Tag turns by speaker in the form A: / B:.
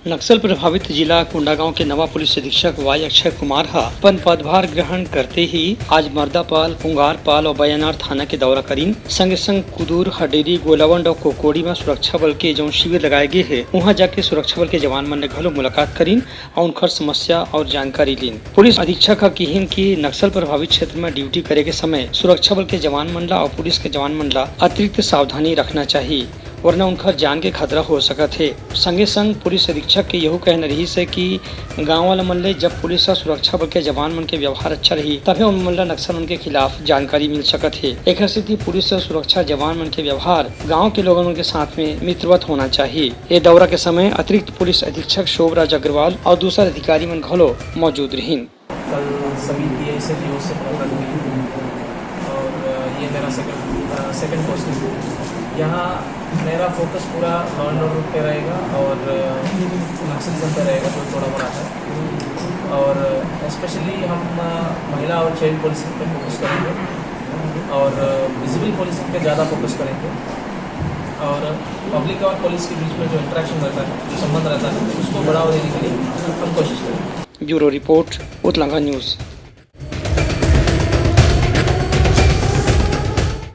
A: नक्सल प्रभावित जिला कोंडागांव के नवा पुलिस अधीक्षक वाई अक्षय कुमार अपन पदभार ग्रहण करते ही आज मर्दापाल, पुंगारपाल और बयानार थाना के दौरा करीन। संगे संग कुदूर, हडेरी, गोलावंड और कोकोड़ी में सुरक्षा बल के जो शिविर लगाए गए हैं वहां जाके सुरक्षा बल के जवान मन ने घलो मुलाकात करीन और उनकर समस्या और जानकारी लीन। पुलिस अधीक्षक कहिन की नक्सल प्रभावित क्षेत्र में ड्यूटी करे के समय सुरक्षा बल के जवान मन ला और पुलिस के जवान मन ला अतिरिक्त सावधानी रखना चाहिए वरना उनका जान के खतरा हो सकत है। संगे संग पुलिस अधीक्षक के यही कहना रही है कि गाँव वाला मन ले जब पुलिस और सुरक्षा बल के जवान मन के व्यवहार अच्छा रही तभी उन मन ला नक्सल मन के खिलाफ जानकारी मिल सकत है। एक स्थिति पुलिस और सुरक्षा जवान मन के व्यवहार गाँव के लोगों के साथ में मित्रवत होना चाहिए। ये दौरा के समय अतिरिक्त पुलिस अधीक्षक शोभराज अग्रवाल और दूसरा अधिकारी मन घलो मौजूद रही।
B: कल सभी PI से मुलाकात हुई और ये मेरा सेकंड पोस्ट है। यहाँ मेरा फोकस पूरा लॉ एंड ऑर्डर पे रहेगा और नक्सलिज्म पे रहेगा जो थोड़ा बड़ा है, और स्पेशली हम महिला और चाइल्ड पुलिसिंग पे फोकस करेंगे और विजिबल पुलिसिंग पे ज़्यादा फोकस करेंगे और पब्लिक और पुलिस के बीच में जो इंटरेक्शन रहता है, जो संबंध रहता है, उसको बढ़ावा देने के लिए हम कोशिश करेंगे।
A: Bureau report, Uttalanga news.